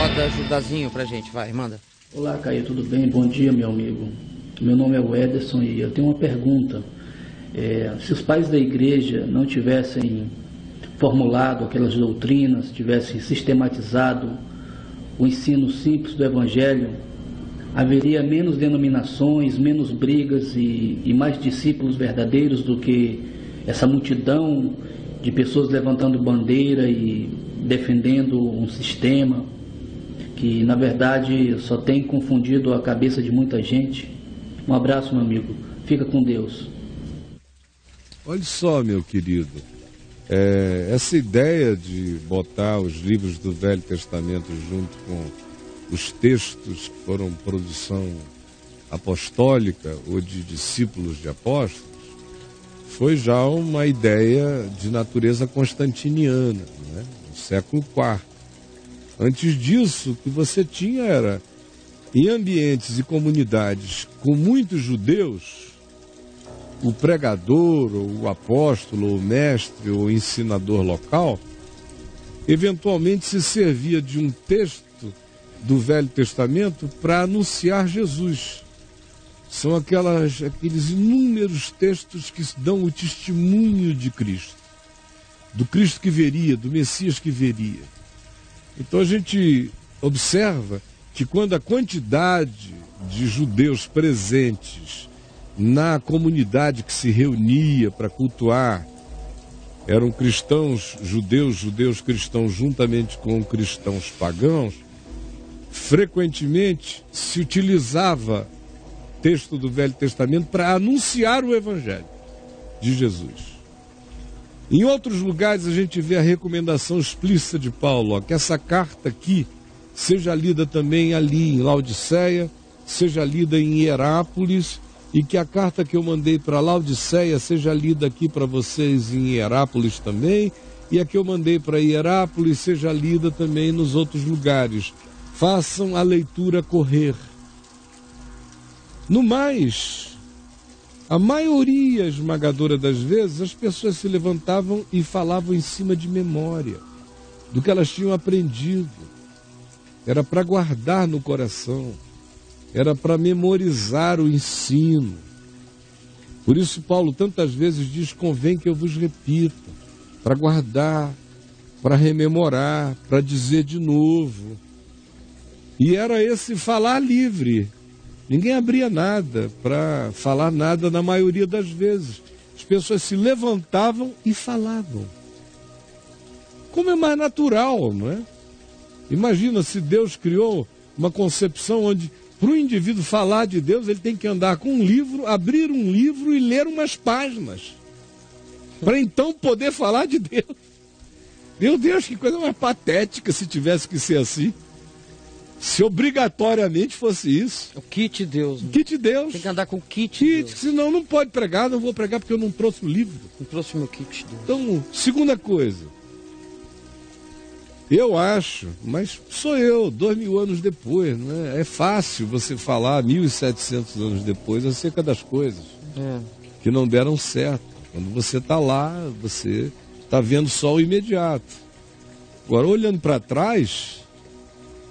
Roda Judazinho pra gente, vai, manda. Olá, Caio, tudo bem? Bom dia, meu amigo. Meu nome é o Ederson e eu tenho uma pergunta. Se os pais da igreja não tivessem formulado aquelas doutrinas, tivessem sistematizado o ensino simples do Evangelho, haveria menos denominações, menos brigas e mais discípulos verdadeiros do que essa multidão de pessoas levantando bandeira e defendendo um sistema que, na verdade, só tem confundido a cabeça de muita gente. Um abraço, meu amigo. Fica com Deus. Olha só, meu querido, essa ideia de botar os livros do Velho Testamento junto com os textos que foram produção apostólica ou de discípulos de apóstolos, foi já uma ideia de natureza constantiniana, né? No século IV. Antes disso, o que você tinha era, em ambientes e comunidades com muitos judeus, o pregador, ou o apóstolo, ou o mestre, ou o ensinador local, eventualmente se servia de um texto do Velho Testamento para anunciar Jesus. São aqueles inúmeros textos que dão o testemunho de Cristo, do Cristo que viria, do Messias que viria. Então a gente observa que quando a quantidade de judeus presentes na comunidade que se reunia para cultuar eram cristãos judeus, judeus cristãos juntamente com cristãos pagãos, frequentemente se utilizava texto do Velho Testamento para anunciar o Evangelho de Jesus. Em outros lugares a gente vê a recomendação explícita de Paulo, ó, que essa carta aqui seja lida também ali em Laodiceia, seja lida em Hierápolis, e que a carta que eu mandei para Laodiceia seja lida aqui para vocês em Hierápolis também, e a que eu mandei para Hierápolis seja lida também nos outros lugares. Façam a leitura correr. No mais, a maioria esmagadora das vezes, as pessoas se levantavam e falavam em cima de memória, do que elas tinham aprendido. Era para guardar no coração, era para memorizar o ensino. Por isso Paulo tantas vezes diz, convém que eu vos repita, para guardar, para rememorar, para dizer de novo. E era esse falar livre. Ninguém abria nada para falar nada na maioria das vezes. As pessoas se levantavam e falavam. Como é mais natural, não é? Imagina se Deus criou uma concepção onde, para o indivíduo falar de Deus, ele tem que andar com um livro, abrir um livro e ler umas páginas. Para então poder falar de Deus. Meu Deus, que coisa mais patética se tivesse que ser assim. Se obrigatoriamente fosse isso. O kit Deus. Né? Kit Deus. Tem que andar com o kit Deus. Senão não pode pregar, não vou pregar porque eu não trouxe o livro. Não trouxe o meu kit Deus. Então, segunda coisa. Eu acho, mas sou eu, 2000 anos depois, né? É fácil você falar 1700 anos depois acerca das coisas que não deram certo. Quando você está lá, você está vendo só o imediato. Agora, olhando para trás,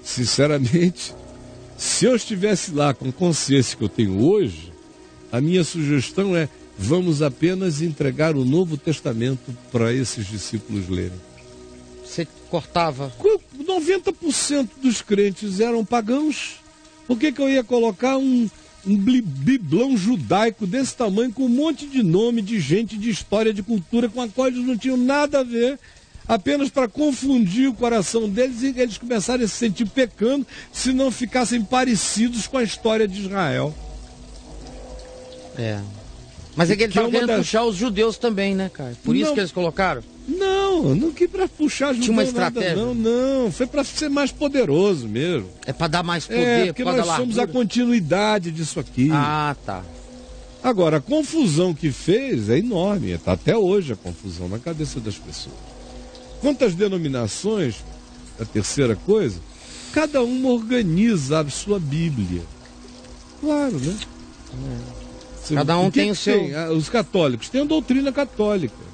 sinceramente, se eu estivesse lá com a consciência que eu tenho hoje, a minha sugestão é, vamos apenas entregar o Novo Testamento para esses discípulos lerem. Você cortava? 90% dos crentes eram pagãos. Por que eu ia colocar um biblão judaico desse tamanho, com um monte de nome, de gente, de história, de cultura, com a qual eles não tinham nada a ver, apenas para confundir o coração deles e eles começarem a se sentir pecando se não ficassem parecidos com a história de Israel. Mas é que ele estava querendo puxar os judeus também, né, cara? Por isso que eles colocaram? Não que para puxar judeu. Tinha uma estratégia? Nada, não. Foi para ser mais poderoso mesmo. É para dar mais poder, porque nós somos a continuidade disso aqui. Ah, tá. Agora, a confusão que fez é enorme. Está até hoje a confusão na cabeça das pessoas. Quanto às denominações, a terceira coisa, cada uma organiza a sua Bíblia. Claro, né? Cada um tem o seu... Os católicos têm a doutrina católica.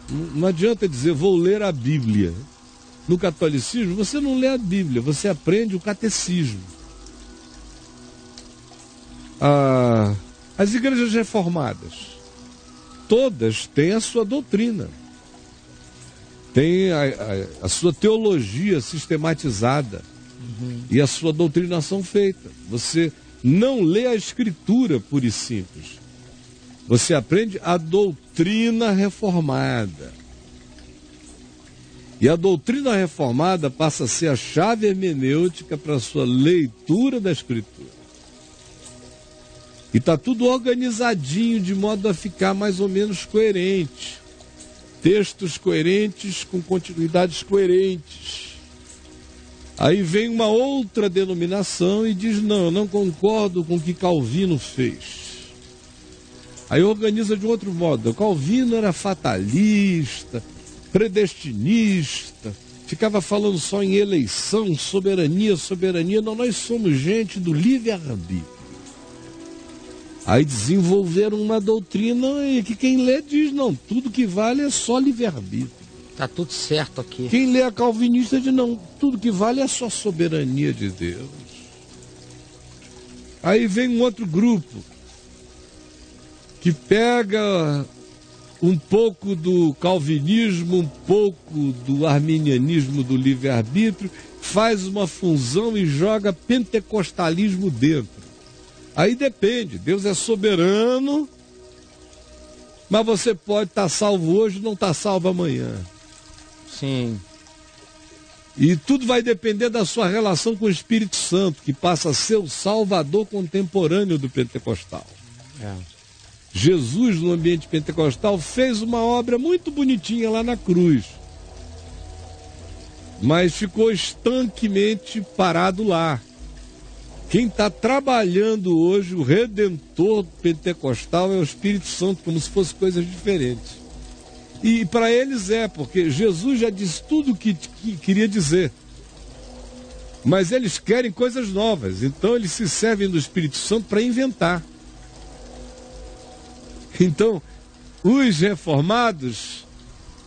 Não adianta dizer, vou ler a Bíblia. no catolicismo, você não lê a Bíblia, você aprende o catecismo. As igrejas reformadas, todas têm a sua doutrina, têm a sua teologia sistematizada e a sua doutrinação feita. Você não lê a Escritura pura e simples. Você aprende a doutrina reformada. E a doutrina reformada passa a ser a chave hermenêutica para a sua leitura da Escritura. E está tudo organizadinho de modo a ficar mais ou menos coerente. Textos coerentes com continuidades coerentes. Aí vem uma outra denominação e diz, não, eu não concordo com o que Calvino fez. Aí organiza de outro modo. Calvino era fatalista, predestinista, ficava falando só em eleição, soberania. Não, nós somos gente do livre-arbítrio. Aí desenvolveram uma doutrina e que quem lê diz, não, tudo que vale é só livre-arbítrio. Tá tudo certo aqui. Quem lê a calvinista diz, não, tudo que vale é só soberania de Deus. Aí vem um outro grupo que pega um pouco do calvinismo, um pouco do arminianismo do livre-arbítrio, faz uma fusão e joga pentecostalismo dentro. Aí depende, Deus é soberano, mas você pode estar salvo hoje e não estar salvo amanhã. Sim. E tudo vai depender da sua relação com o Espírito Santo, que passa a ser o salvador contemporâneo do pentecostal. Jesus, no ambiente pentecostal, fez uma obra muito bonitinha lá na cruz, mas ficou estanquemente parado lá. Quem está trabalhando hoje, o Redentor pentecostal, é o Espírito Santo, como se fossem coisas diferentes. E para eles porque Jesus já disse tudo o que queria dizer. Mas eles querem coisas novas, então eles se servem do Espírito Santo para inventar. Então, os reformados,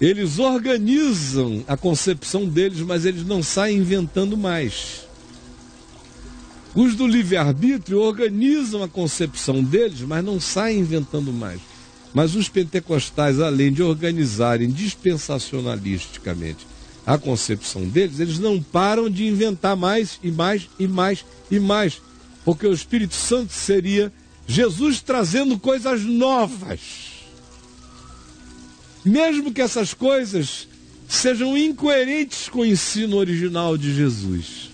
eles organizam a concepção deles, mas eles não saem inventando mais. Os do livre-arbítrio organizam a concepção deles, mas não saem inventando mais. Mas os pentecostais, além de organizarem dispensacionalisticamente a concepção deles, eles não param de inventar mais e mais e mais e mais. Porque o Espírito Santo seria Jesus trazendo coisas novas. Mesmo que essas coisas sejam incoerentes com o ensino original de Jesus.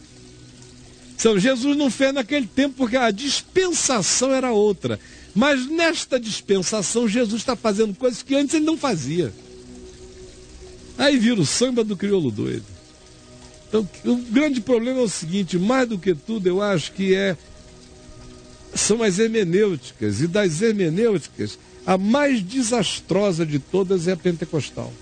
Então, Jesus não fez naquele tempo porque a dispensação era outra. Mas nesta dispensação, Jesus está fazendo coisas que antes ele não fazia. Aí vira o samba do crioulo doido. Então, o grande problema é o seguinte, mais do que tudo, eu acho que são as hermenêuticas. E das hermenêuticas, a mais desastrosa de todas é a pentecostal.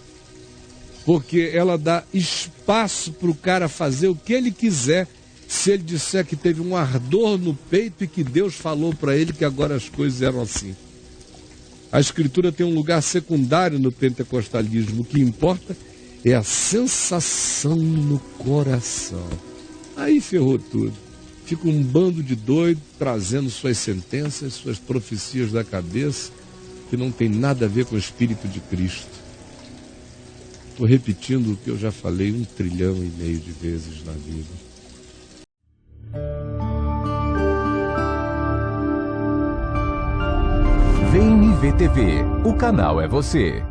Porque ela dá espaço para o cara fazer o que ele quiser, se ele disser que teve um ardor no peito e que Deus falou para ele que agora as coisas eram assim. A Escritura tem um lugar secundário no pentecostalismo. O que importa é a sensação no coração. Aí ferrou tudo. Fica um bando de doido trazendo suas sentenças, suas profecias da cabeça, que não tem nada a ver com o Espírito de Cristo. Estou repetindo o que eu já falei 1,5 trilhão de vezes na vida. VNV TV, o canal é você.